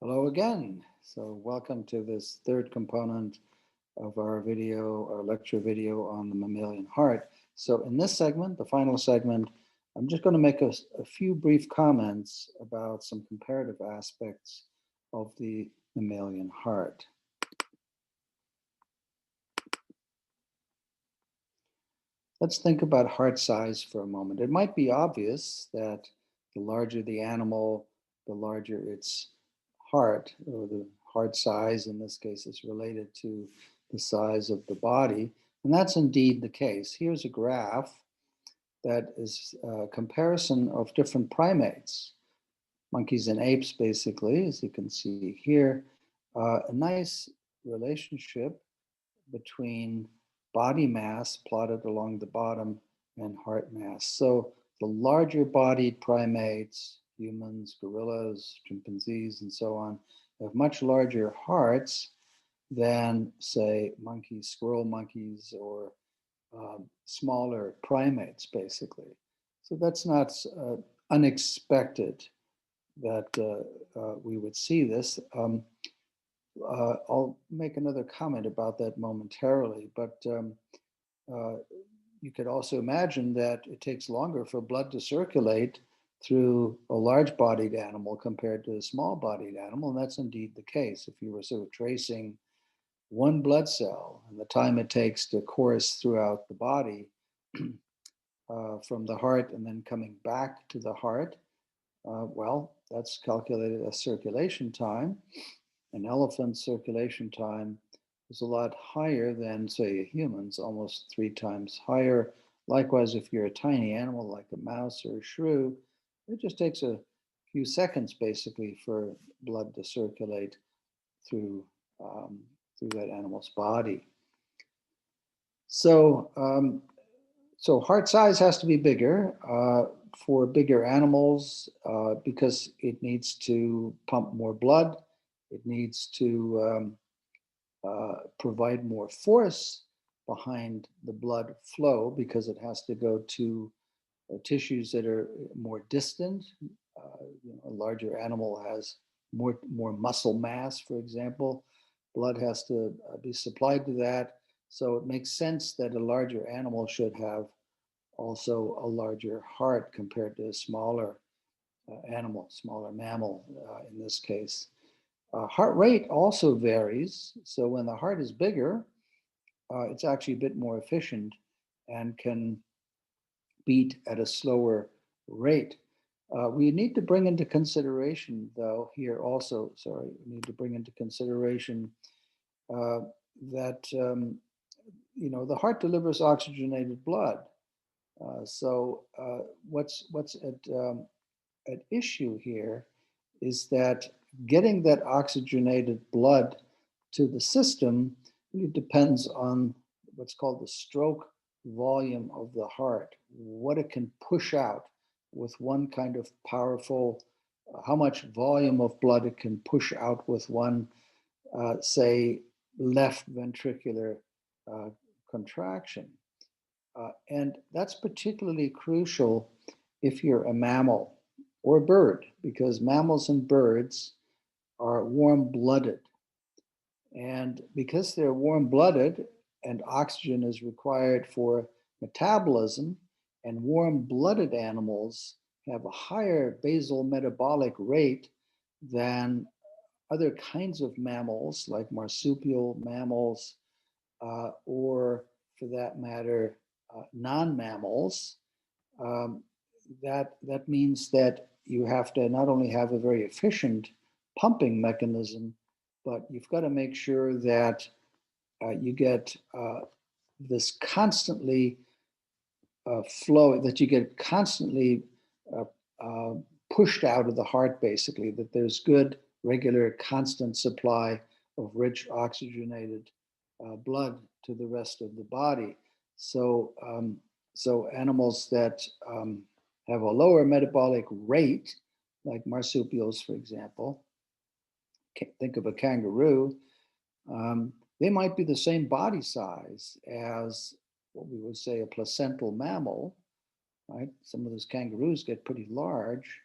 Hello again. So welcome to this third component of our lecture video on the mammalian heart. So in this segment, the final segment, I'm just going to make a few brief comments about some comparative aspects of the mammalian heart. Let's think about heart size for a moment. It might be obvious that the larger the animal, the larger its heart, or the heart size in this case is related to the size of the body. And that's indeed the case. Here's a graph that is a comparison of different primates, monkeys and apes, basically, as you can see here. A nice relationship between body mass plotted along the bottom and heart mass. So the larger bodied primates, humans, gorillas, chimpanzees, and so on, have much larger hearts than, say, monkeys, squirrel monkeys, or smaller primates, basically. So that's not unexpected that we would see this. I'll make another comment about that momentarily, but you could also imagine that it takes longer for blood to circulate through a large-bodied animal compared to a small-bodied animal, and that's indeed the case. If you were sort of tracing one blood cell and the time it takes to course throughout the body from the heart and then coming back to the heart, well, that's calculated as circulation time. An elephant's circulation time is a lot higher than, say, a human's, almost 3 times higher. Likewise, if you're a tiny animal like a mouse or a shrew, it just takes a few seconds basically for blood to circulate through, through that animal's body. So heart size has to be bigger for bigger animals because it needs to pump more blood. It needs to provide more force behind the blood flow because it has to go to tissues that are more distant. A larger animal has more muscle mass, for example. Blood has to be supplied to that. So it makes sense that a larger animal should have also a larger heart compared to a smaller animal, smaller mammal in this case. Heart rate also varies. So when the heart is bigger, it's actually a bit more efficient and can beat at a slower rate. We need to bring into consideration, though, here also, we need to bring into consideration that, the heart delivers oxygenated blood. What's at issue here is that getting that oxygenated blood to the system really depends on what's called the stroke volume of the heart, what it can push out with one kind of powerful, how much volume of blood it can push out with one, say, left ventricular contraction. And that's particularly crucial if you're a mammal or a bird, because mammals and birds are warm-blooded. And because they're warm-blooded and oxygen is required for metabolism, and warm-blooded animals have a higher basal metabolic rate than other kinds of mammals, like marsupial mammals, or for that matter, non-mammals, that means that you have to not only have a very efficient pumping mechanism, but you've got to make sure that you get this constantly flow, that you get constantly pushed out of the heart, basically, that there's good, regular, constant supply of rich oxygenated blood to the rest of the body. So animals that have a lower metabolic rate, like marsupials, for example, think of a kangaroo, they might be the same body size as what we would say a placental mammal, right? Some of those kangaroos get pretty large,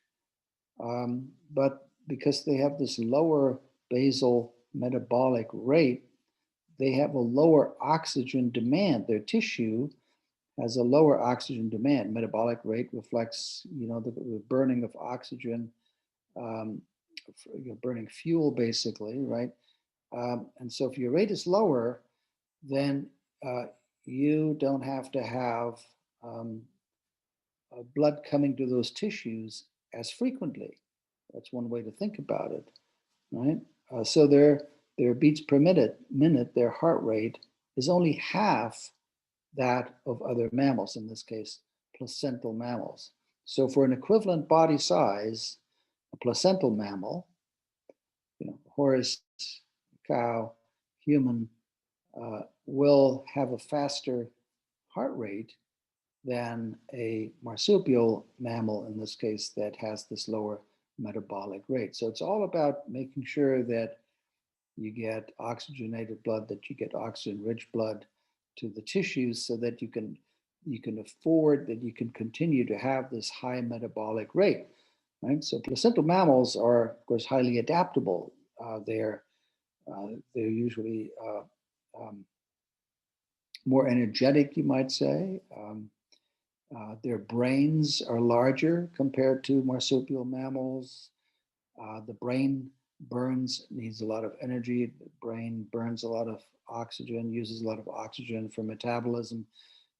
but because they have this lower basal metabolic rate, they have a lower oxygen demand. Their tissue has a lower oxygen demand. Metabolic rate reflects, the burning of oxygen, um, burning fuel, basically, right? And so, if your rate is lower, then uh, you don't have to have um, blood coming to those tissues as frequently. That's one way to think about it, right? So their beats per minute, their heart rate is only half that of other mammals, in this case, placental mammals. So for an equivalent body size, a placental mammal, horse, cow, human, will have a faster heart rate than a marsupial mammal, in this case, that has this lower metabolic rate. So it's all about making sure that you get oxygenated blood, that you get oxygen-rich blood to the tissues so that you can afford, that you can continue to have this high metabolic rate, right? So placental mammals are, of course, highly adaptable. They're usually um, more energetic, you might say. Their brains are larger compared to marsupial mammals. The brain needs a lot of energy. The brain burns a lot of oxygen, uses a lot of oxygen for metabolism.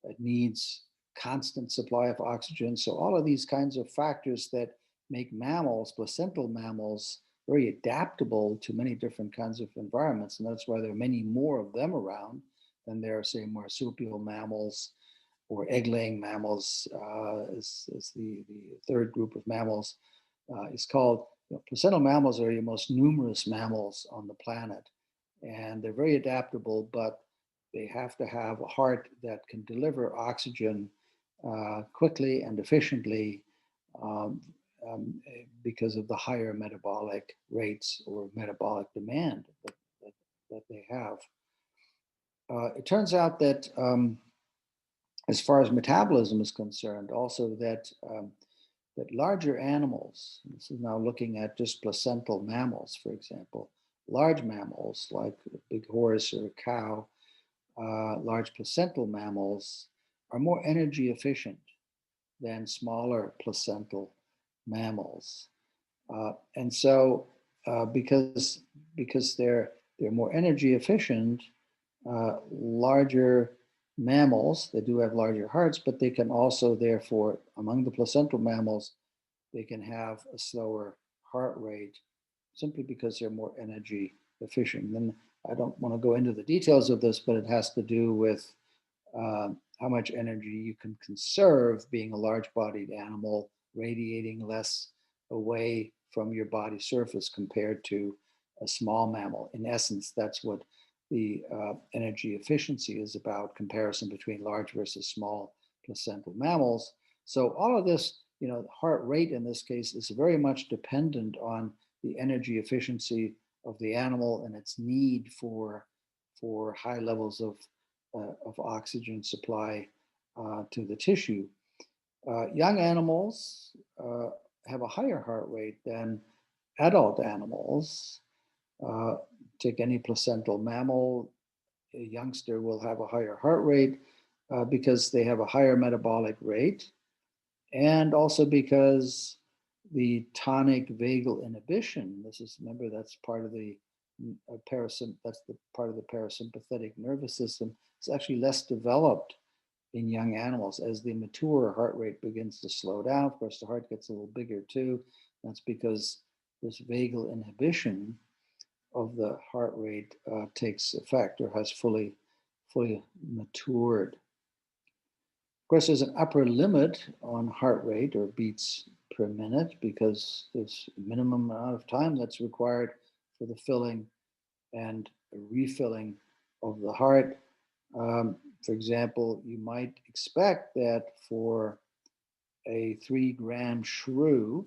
It needs constant supply of oxygen. So all of these kinds of factors that make mammals, placental mammals, very adaptable to many different kinds of environments. And that's why there are many more of them around than there are, say, marsupial mammals or egg-laying mammals, is the third group of mammals, is called. Placental mammals are the most numerous mammals on the planet, and they're very adaptable, but they have to have a heart that can deliver oxygen quickly and efficiently, um, because of the higher metabolic rates or metabolic demand that they have. It turns out that as far as metabolism is concerned, also that larger animals, this is now looking at just placental mammals, for example, large mammals like a big horse or a cow, large placental mammals are more energy efficient than smaller placental mammals. And so because they're more energy efficient, larger mammals, they do have larger hearts, but they can also, therefore, among the placental mammals, they can have a slower heart rate simply because they're more energy efficient. And I don't want to go into the details of this, but it has to do with how much energy you can conserve being a large-bodied animal, radiating less away from your body surface compared to a small mammal. In essence, that's what the energy efficiency is about, comparison between large versus small placental mammals. So all of this, heart rate in this case is very much dependent on the energy efficiency of the animal and its need for high levels of oxygen supply to the tissue. Young animals have a higher heart rate than adult animals. Uh, Take any placental mammal, a youngster will have a higher heart rate because they have a higher metabolic rate, and also because the tonic vagal inhibition, remember, that's part of the that's the part of the parasympathetic nervous system, is actually less developed in young animals. As they mature, heart rate begins to slow down. Of course, the heart gets a little bigger too. That's because this vagal inhibition of the heart rate takes effect or has fully matured. Of course, there's an upper limit on heart rate or beats per minute because there's a minimum amount of time that's required for the filling and refilling of the heart. For example, you might expect that for a 3-gram shrew,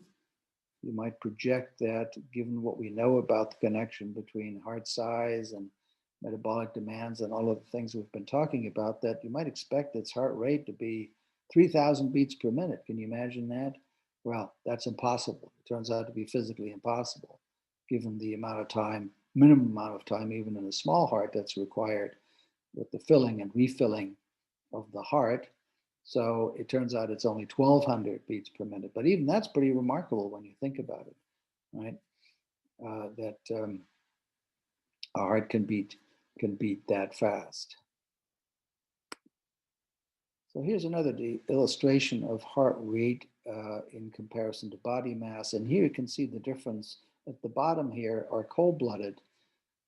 you might project that, given what we know about the connection between heart size and metabolic demands and all of the things we've been talking about, that you might expect its heart rate to be 3,000 beats per minute. Can you imagine that? Well, that's impossible. It turns out to be physically impossible. given the amount of time, minimum amount of time, even in a small heart, that's required with the filling and refilling of the heart. So it turns out it's only 1,200 beats per minute. But even that's pretty remarkable when you think about it, right? That a heart can beat that fast. So here's another illustration of heart rate in comparison to body mass. And here you can see the difference. At the bottom here are cold-blooded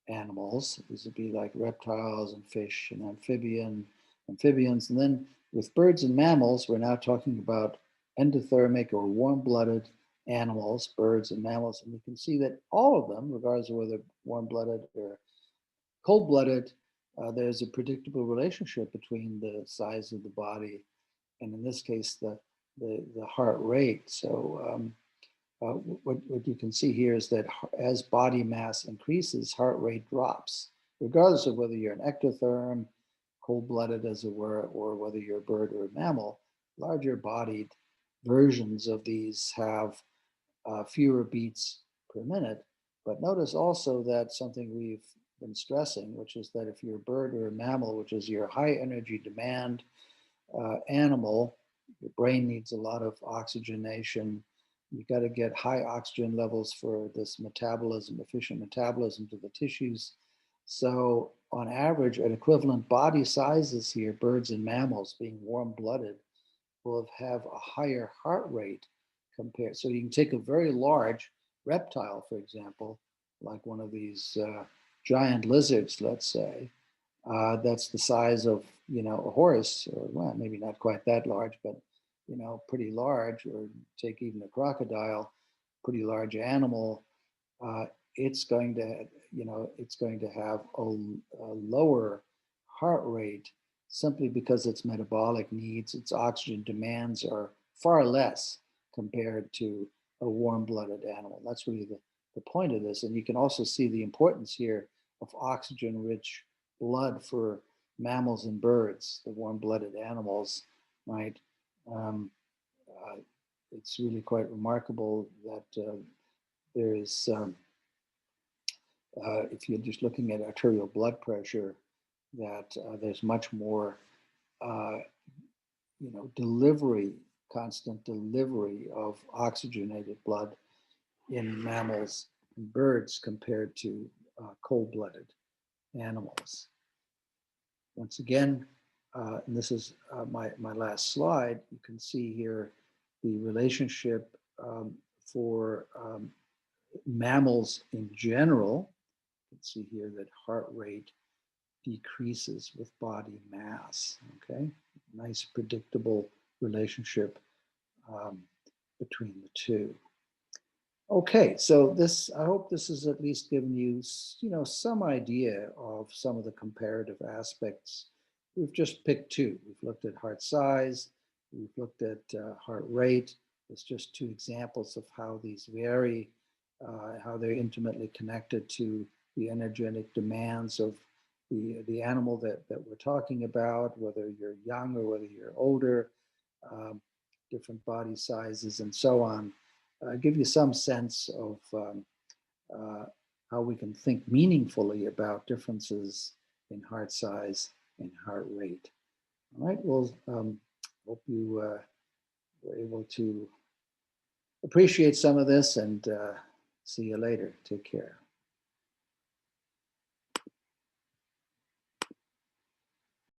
animals. These would be like reptiles and fish and amphibians. And then with birds and mammals, we're now talking about endothermic or warm-blooded animals, birds and mammals. And you can see that all of them, regardless of whether warm-blooded or cold-blooded, there's a predictable relationship between the size of the body and, in this case, the heart rate. So what you can see here is that as body mass increases, heart rate drops, regardless of whether you're an ectotherm, cold-blooded as it were, or whether you're a bird or a mammal. Larger bodied versions of these have fewer beats per minute. But notice also that something we've been stressing, which is that if you're a bird or a mammal, which is your high energy demand animal, your brain needs a lot of oxygenation. You've got to get high oxygen levels for this metabolism, efficient metabolism to the tissues. So on average, at equivalent body sizes here, birds and mammals being warm-blooded will have a higher heart rate compared. So you can take a very large reptile, for example, like one of these giant lizards, let's say, that's the size of, a horse, or well, maybe not quite that large, but, pretty large, or take even a crocodile, pretty large animal. It's going to have a lower heart rate simply because its metabolic needs, its oxygen demands are far less compared to a warm-blooded animal. That's really the point of this. And you can also see the importance here of oxygen-rich blood for mammals and birds, the warm-blooded animals, right? It's really quite remarkable that there is, if you're just looking at arterial blood pressure, that there's much more, constant delivery of oxygenated blood in mammals and birds compared to cold-blooded animals. Once again, and this is my last slide, you can see here the relationship for mammals in general. You can see here that heart rate decreases with body mass, okay? Nice predictable relationship between the two. Okay, so I hope this has at least given you, some idea of some of the comparative aspects. We've just picked two. We've looked at heart size, we've looked at heart rate. It's just two examples of how these vary, how they're intimately connected to the energetic demands of the animal that we're talking about, whether you're young or whether you're older, different body sizes and so on. Give you some sense of how we can think meaningfully about differences in heart size and heart rate. All right, well, hope you were able to appreciate some of this, and see you later. Take care.